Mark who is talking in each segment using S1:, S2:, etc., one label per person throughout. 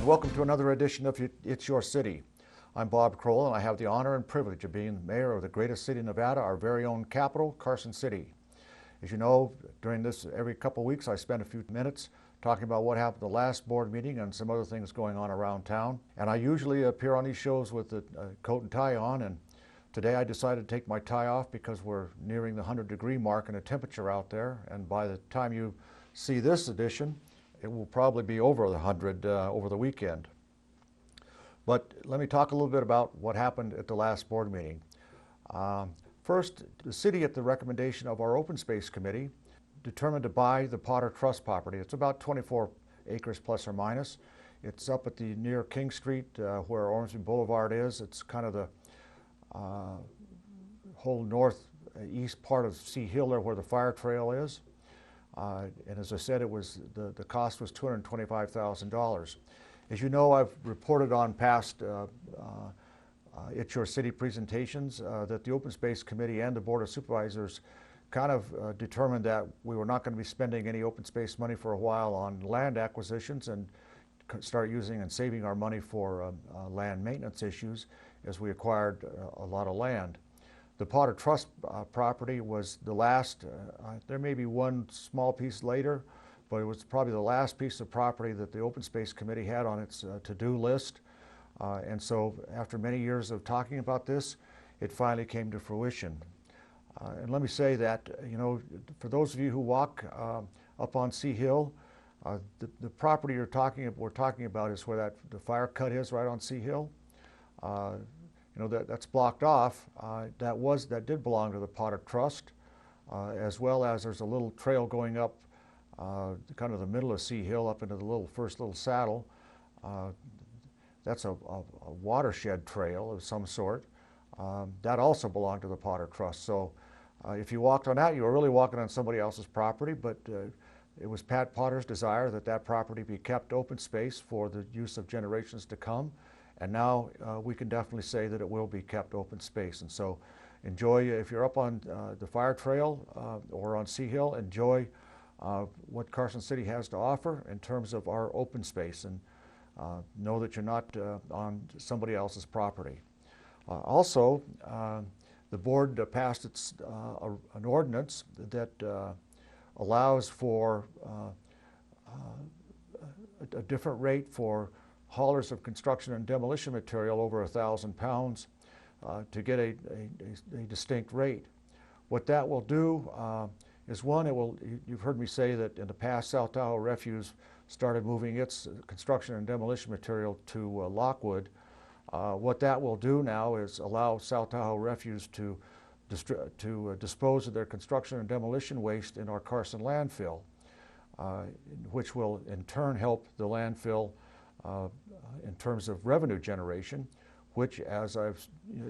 S1: welcome to another edition of It's Your City. I'm Bob Crowell, and I have the honor and privilege of being the mayor of the greatest city of Nevada, our very own capital, Carson City. As you know, during this, every couple of weeks, I spend a few minutes talking about what happened at the last board meeting and some other things going on around town. And I usually appear on these shows with a coat and tie on, and today I decided to take my tie off because we're nearing the 100-degree mark in the temperature out there, and by the time you see this edition, it will probably be over the 100 over the weekend. But let me talk a little bit about what happened at the last board meeting. First, the city, at the recommendation of our Open Space Committee, determined to buy the Potter Trust property. It's about 24 acres plus or minus. It's up at the near King Street where Ormsby Boulevard is. It's kind of the whole northeast part of Sea Hill there where the fire trail is. And as I said, it was the cost was $225,000. As you know, I've reported on past It's Your City presentations that the Open Space Committee and the Board of Supervisors kind of determined that we were not going to be spending any open space money for a while on land acquisitions and start using and saving our money for land maintenance issues as we acquired a lot of land. The Potter Trust property was the last, there may be one small piece later, but it was probably the last piece of property that the Open Space Committee had on its to-do list. And so after many years of talking about this, it finally came to fruition. And let me say that, you know, for those of you who walk up on Sea Hill, the property we're talking about is where the fire cut is, right on Sea Hill. You know, that's blocked off. That did belong to the Potter Trust, as well as there's a little trail going up kind of the middle of Sea Hill up into the first little saddle. That's a watershed trail of some sort. That also belonged to the Potter Trust. So if you walked on that, you were really walking on somebody else's property, but it was Pat Potter's desire that that property be kept open space for the use of generations to come. And now we can definitely say that it will be kept open space. And so enjoy, if you're up on the fire trail or on Sea Hill, enjoy what Carson City has to offer in terms of our open space, and know that you're not on somebody else's property. Also, the board passed an ordinance that allows for a different rate for haulers of construction and demolition material over 1,000 pounds to get a distinct rate. What that will do is, one, you've heard me say that in the past South Tahoe Refuse started moving its construction and demolition material to Lockwood. What that will do now is allow South Tahoe Refuse to dispose of their construction and demolition waste in our Carson landfill, which will in turn help the landfill in terms of revenue generation, which, as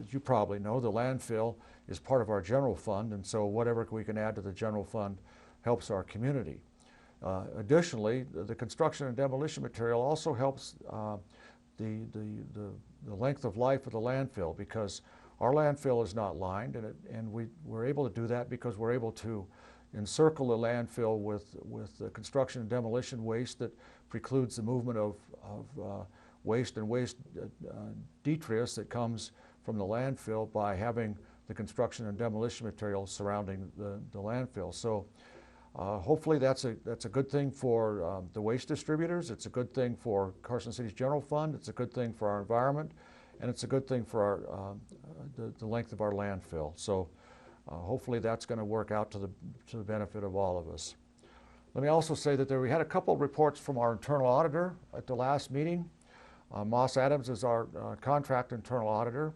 S1: you probably know, the landfill is part of our general fund, and so whatever we can add to the general fund helps our community. Additionally, the construction and demolition material also helps the length of life of the landfill, because our landfill is not lined, and we're able to do that because we're able to encircle the landfill with the construction and demolition waste that precludes the movement of waste and waste detritus that comes from the landfill by having the construction and demolition material surrounding the landfill. So hopefully that's a good thing for the waste distributors. It's a good thing for Carson City's general fund. It's a good thing for our environment, and it's a good thing for the length of our landfill. So hopefully that's going to work out to the benefit of all of us. Let me also say that we had a couple of reports from our internal auditor at the last meeting. Moss Adams is our contract internal auditor,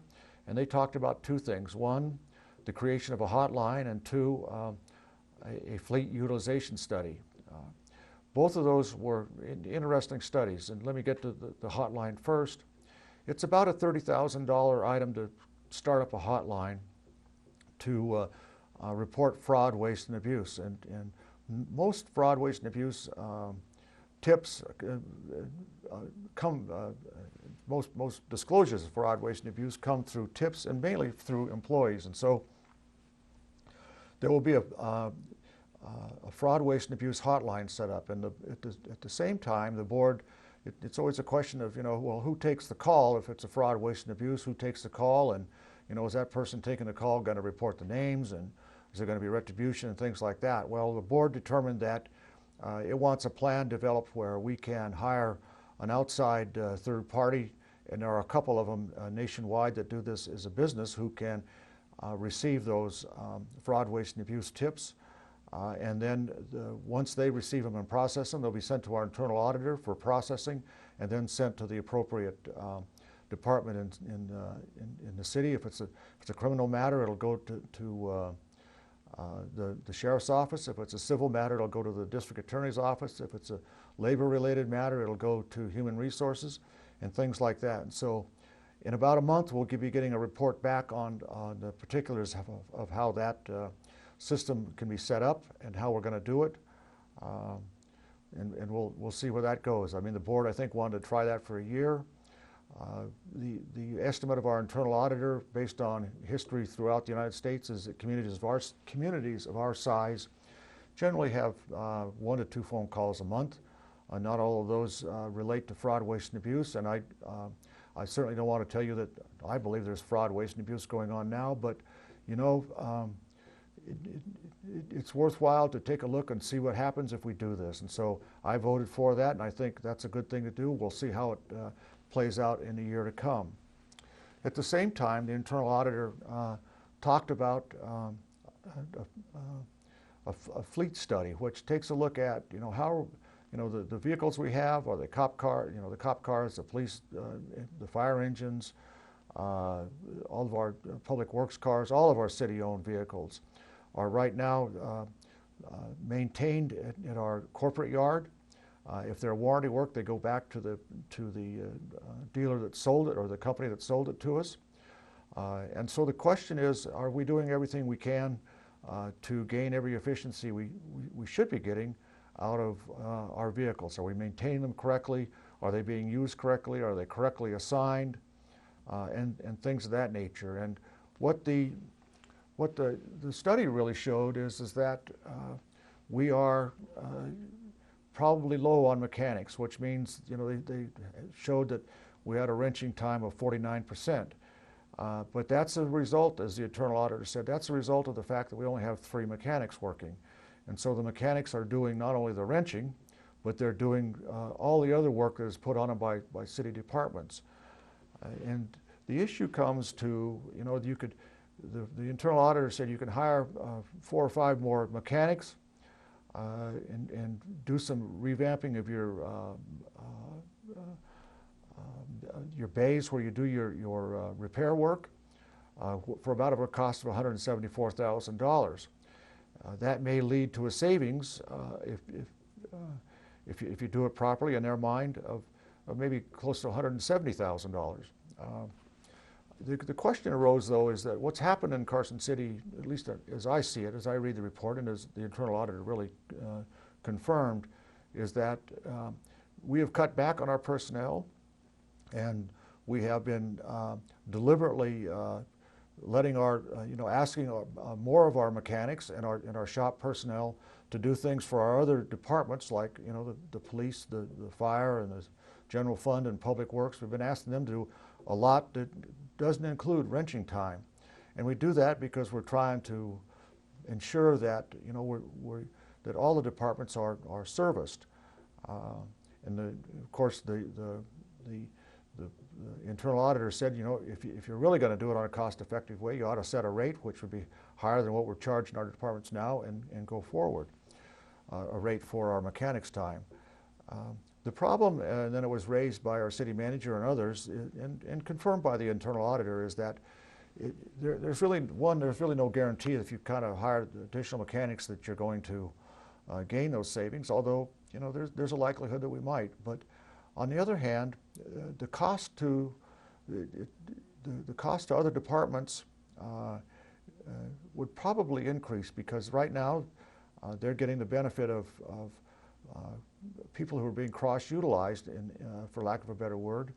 S1: and they talked about two things. One, the creation of a hotline, and two, a fleet utilization study. Both of those were interesting studies, and let me get to the hotline first. It's about a $30,000 item to start up a hotline to report fraud, waste, and abuse. And most fraud, waste, and abuse tips most disclosures of fraud, waste, and abuse come through tips and mainly through employees. And so there will be a fraud, waste, and abuse hotline set up. And at the same time, the board it's always a question of, well, who takes the call if it's a fraud, waste, and abuse? Who takes the call? And, is that person taking the call going to report the names? And is there going to be retribution and things like that? Well, the board determined that it wants a plan developed where we can hire an outside third party, and there are a couple of them nationwide that do this as a business who can receive those fraud, waste, and abuse tips. And then once they receive them and process them, they'll be sent to our internal auditor for processing and then sent to the appropriate department in the city. If it's a criminal matter, it'll go to the sheriff's office. If it's a civil matter, it'll go to the district attorney's office. If it's a labor-related matter, it'll go to human resources and things like that. And so in about a month, we'll be getting a report back on the particulars of how that system can be set up and how we're going to do it. And we'll see where that goes. I mean, the board, I think, wanted to try that for a year. The estimate of our internal auditor, based on history throughout the United States, is that communities of our size generally have 1 to 2 phone calls a month. Not all of those relate to fraud, waste, and abuse, and I certainly don't want to tell you that I believe there's fraud, waste, and abuse going on now, but it's worthwhile to take a look and see what happens if we do this. And so I voted for that, and I think that's a good thing to do. We'll see how it plays out in the year to come. At the same time, the internal auditor talked about a fleet study, which takes a look at how the vehicles we have, or the cop car, the cop cars, the police, the fire engines, all of our public works cars, all of our city-owned vehicles are right now maintained at our corporate yard. If they're warranty work, they go back to the dealer that sold it or the company that sold it to us. And so the question is, are we doing everything we can to gain every efficiency we should be getting out of our vehicles? Are we maintaining them correctly? Are they being used correctly? Are they correctly assigned? And things of that nature. And what the study really showed is that we are probably low on mechanics, which means they showed that we had a wrenching time of 49%. But that's a result, as the internal auditor said, that's a result of the fact that we only have 3 mechanics working. And so the mechanics are doing not only the wrenching, but they're doing all the other work that is put on them by city departments. And the issue comes to, the internal auditor said you can hire 4 or 5 more mechanics and do some revamping of your bays where you do your repair work for about a cost of $174,000. That may lead to a savings if you do it properly in their mind of maybe close to $170,000. The question arose, though, is that what's happened in Carson City, at least as I see it, as I read the report, and as the internal auditor really confirmed, is that we have cut back on our personnel, and we have been deliberately letting asking more of our mechanics and our shop personnel to do things for our other departments, like the police, the fire, and the general fund and public works. We've been asking them to do a lot that doesn't include wrenching time, and we do that because we're trying to ensure that that all the departments are serviced. And of course the internal auditor said, if you're really going to do it on a cost-effective way, you ought to set a rate which would be higher than what we're charging our departments now, and go forward a rate for our mechanics time. The problem, and then it was raised by our city manager and others, and confirmed by the internal auditor, is that there's really no guarantee that if you kind of hire additional mechanics that you're going to gain those savings, although there's a likelihood that we might. But on the other hand, the cost to other departments would probably increase, because right now they're getting the benefit of people who are being cross-utilized, for lack of a better word,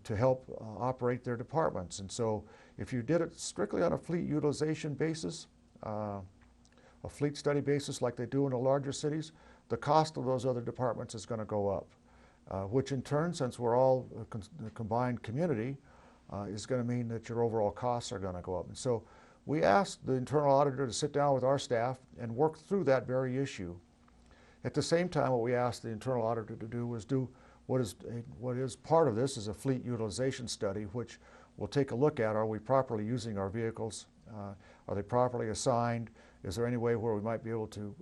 S1: to help operate their departments. And so if you did it strictly on a fleet utilization basis, a fleet study basis like they do in the larger cities, the cost of those other departments is going to go up. which in turn, since we're all a combined community, is going to mean that your overall costs are going to go up. And so we asked the internal auditor to sit down with our staff and work through that very issue. At the same time, what we asked the internal auditor to do was do what is part of this is a fleet utilization study, which will take a look at, are we properly using our vehicles? Are they properly assigned? Is there any way where we might be able to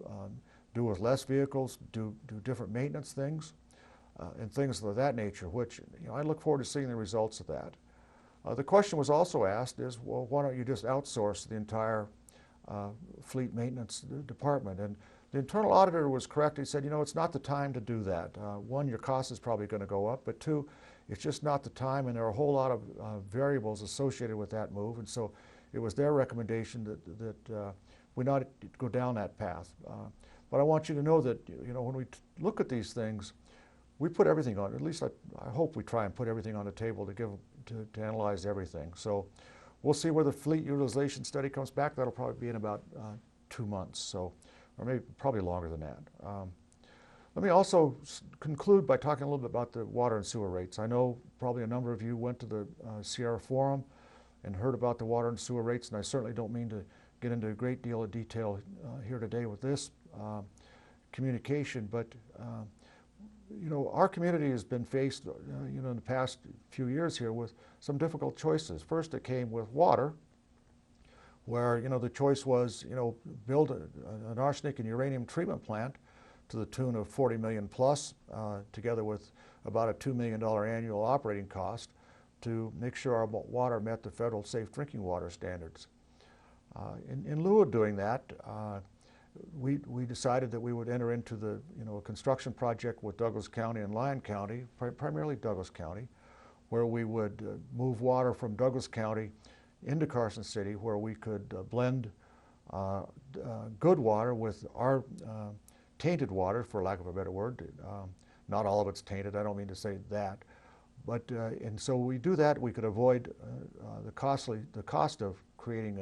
S1: do with less vehicles, do different maintenance things, and things of that nature, which I look forward to seeing the results of that. The question was also asked is, well, why don't you just outsource the entire fleet maintenance department? And the internal auditor was correct. He said, it's not the time to do that. One, your cost is probably going to go up, but two, it's just not the time, and there are a whole lot of variables associated with that move. And so it was their recommendation that we not go down that path. But I want you to know that when we look at these things, we put everything on. At least I hope we try and put everything on the table to analyze everything. So we'll see where the fleet utilization study comes back. That'll probably be in about 2 months, so, or maybe probably longer than that. Let me also conclude by talking a little bit about the water and sewer rates. I know probably a number of you went to the Sierra Forum and heard about the water and sewer rates, and I certainly don't mean to get into a great deal of detail here today with this communication, but our community has been faced, in the past few years here with some difficult choices. First, it came with water, where the choice was, build an arsenic and uranium treatment plant to the tune of $40 million plus, together with about a $2 million annual operating cost, to make sure our water met the federal safe drinking water standards. In lieu of doing that, we decided that we would enter into the a construction project with Douglas County and Lyon County, primarily Douglas County, where we would move water from Douglas County into Carson City, where we could blend good water with our tainted water, for lack of a better word. Not all of it's tainted, I don't mean to say that. But, and so we do that, we could avoid the cost of creating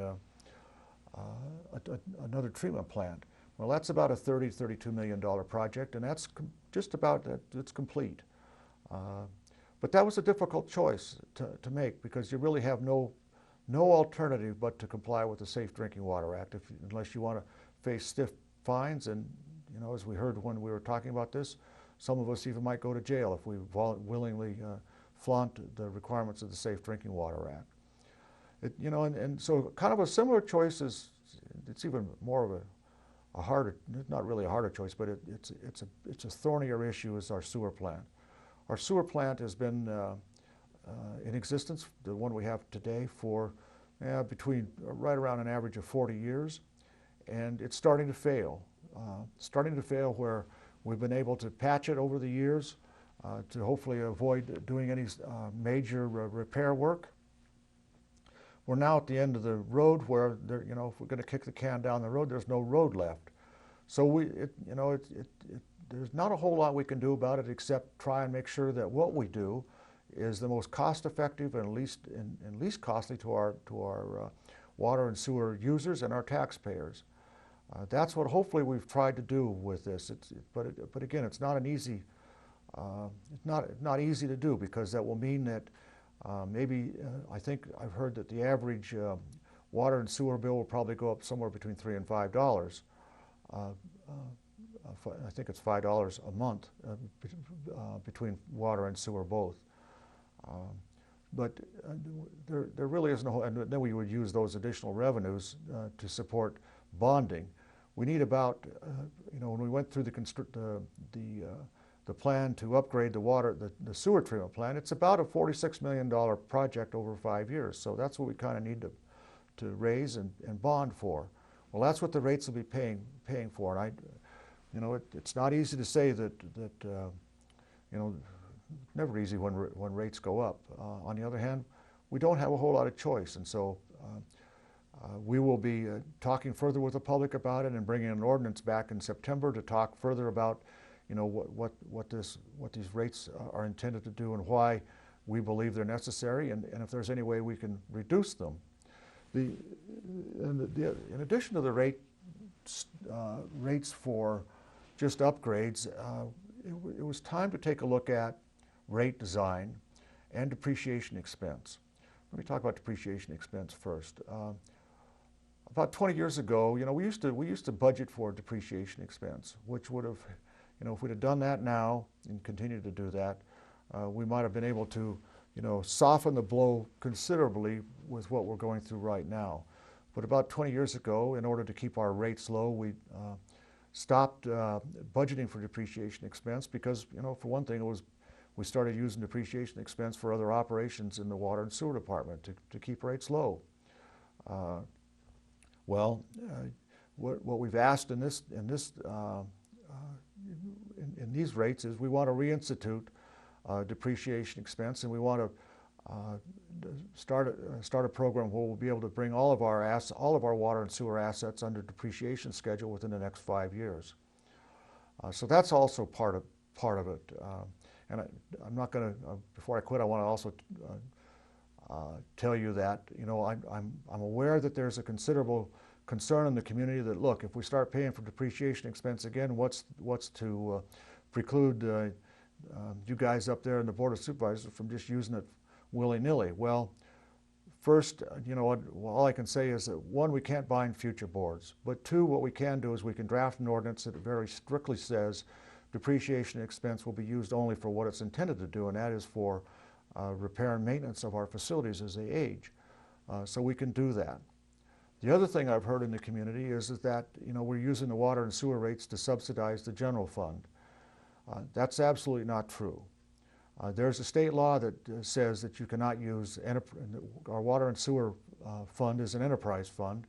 S1: another treatment plant. Well, that's about a $32 million project, and that's just about, it's complete. But that was a difficult choice to make, because you really have no alternative but to comply with the Safe Drinking Water Act, unless you want to face stiff fines. And as we heard when we were talking about this, some of us even might go to jail if we willingly flaunt the requirements of the Safe Drinking Water Act. And so kind of a similar choice is, it's even more of a harder, not really a harder choice, but it's a thornier issue, is our sewer plant. Our sewer plant has been in existence, the one we have today, for between right around an average of 40 years, and it's starting to fail. Where we've been able to patch it over the years to hopefully avoid doing any major repair work. We're now at the end of the road where if we're going to kick the can down the road, there's no road left. So there's not a whole lot we can do about it except try and make sure that what we do is the most cost-effective and least costly to our water and sewer users and our taxpayers. That's what hopefully we've tried to do with this. But again, it's not an easy. It's not easy to do, because that will mean that I think I've heard that the average water and sewer bill will probably go up somewhere between $3 and $5. I think it's $5 a month between water and sewer both. But there really isn't a whole, and then we would use those additional revenues to support bonding. We need about, when we went through the plan to upgrade the sewer treatment plant, it's about a $46 million project over 5 years. So that's what we kind of need to raise and bond for. Well, that's what the rates will be paying for. And it's not easy to say that never easy when rates go up. On the other hand, we don't have a whole lot of choice, and so we will be talking further with the public about it and bringing an ordinance back in September to talk further about what these rates are intended to do and why we believe they're necessary, and if there's any way we can reduce them. In addition to the rates for just upgrades, it was time to take a look at rate design and depreciation expense. Let me talk about depreciation expense first. About 20 years ago, we used to budget for depreciation expense, which would have, if we'd have done that now and continued to do that, we might have been able to, soften the blow considerably with what we're going through right now. But about 20 years ago, in order to keep our rates low, we stopped budgeting for depreciation expense because, for one thing, we started using depreciation expense for other operations in the water and sewer department to keep rates low. What we've asked in these rates is we want to reinstitute depreciation expense, and we want to start a program where we'll be able to bring all of our water and sewer assets under depreciation schedule within the next 5 years. So that's also part of it. And I'm not going to, before I quit, I want to also tell you that, I'm aware that there's a considerable concern in the community that, look, if we start paying for depreciation expense again, what's to preclude you guys up there in the Board of Supervisors from just using it willy-nilly? Well, first, all I can say is that, one, we can't bind future boards, but two, what we can do is we can draft an ordinance that very strictly says depreciation expense will be used only for what it's intended to do, and that is for repair and maintenance of our facilities as they age. So we can do that. The other thing I've heard in the community is that we're using the water and sewer rates to subsidize the general fund. That's absolutely not true. There's a state law that says that you cannot use our water and sewer fund as an enterprise fund.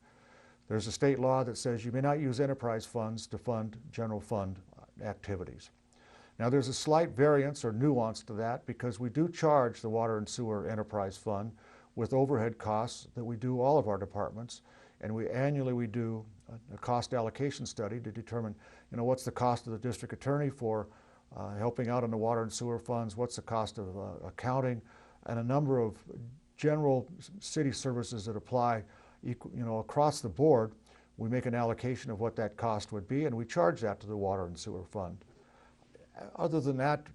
S1: There's a state law that says you may not use enterprise funds to fund general fund activities. Now, there's a slight variance or nuance to that because we do charge the water and sewer enterprise fund with overhead costs that we do all of our departments, and annually we do a cost allocation study to determine, what's the cost of the district attorney for helping out on the water and sewer funds, what's the cost of accounting, and a number of general city services that apply, across the board. We make an allocation of what that cost would be, and we charge that to the water and sewer fund. Other than that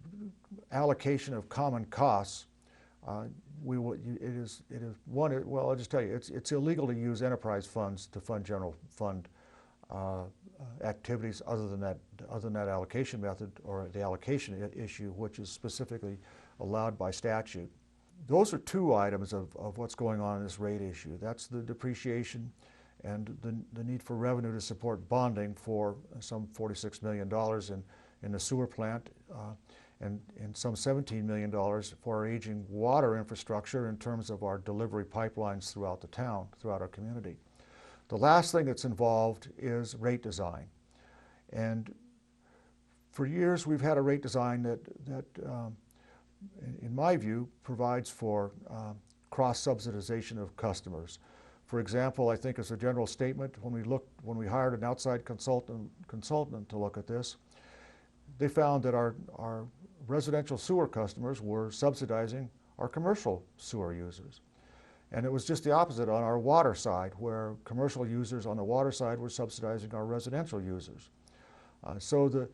S1: allocation of common costs, I'll just tell you, it's illegal to use enterprise funds to fund general fund activities other than that allocation method or the allocation issue, which is specifically allowed by statute. Those are two items of what's going on in this rate issue. That's the depreciation and the need for revenue to support bonding for some $46 million in the sewer plant and some $17 million for our aging water infrastructure in terms of our delivery pipelines throughout the town, throughout our community. The last thing that's involved is rate design. And for years we've had a rate design that in my view, provides for cross-subsidization of customers. For example, I think as a general statement, when we hired an outside consultant to look at this, they found that our residential sewer customers were subsidizing our commercial sewer users. And it was just the opposite on our water side, where commercial users on the water side were subsidizing our residential users. So the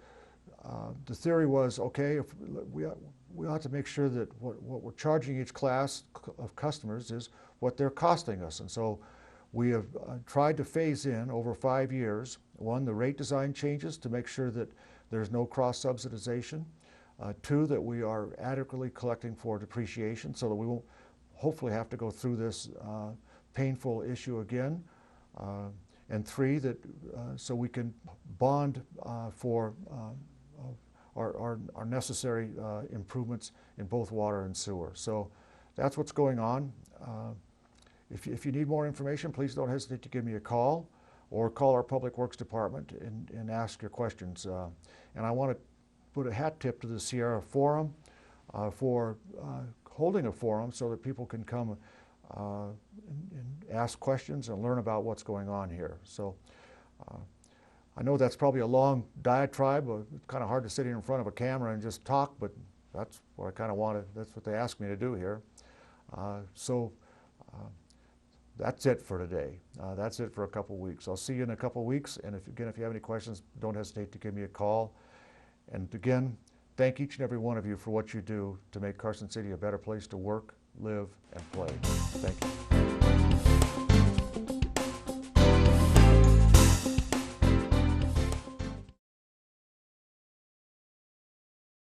S1: theory was, okay, if we ought to make sure that what we're charging each class of customers is what they're costing us. And so we have tried to phase in over 5 years, one, the rate design changes to make sure that there's no cross-subsidization. Two, that we are adequately collecting for depreciation so that we won't hopefully have to go through this painful issue again. And three, that so we can bond for our necessary improvements in both water and sewer. So that's what's going on. If you need more information, please don't hesitate to give me a call or call our Public Works Department and ask your questions. And I want to put a hat tip to the Sierra Forum for holding a forum so that people can come and ask questions and learn about what's going on here. So I know that's probably a long diatribe. It's kind of hard to sit here in front of a camera and just talk, but that's what I kind of wanted. That's what they asked me to do here. That's it for today. That's it for a couple weeks. I'll see you in a couple weeks. And if you have any questions, don't hesitate to give me a call. And again, thank each and every one of you for what you do to make Carson City a better place to work, live, and play.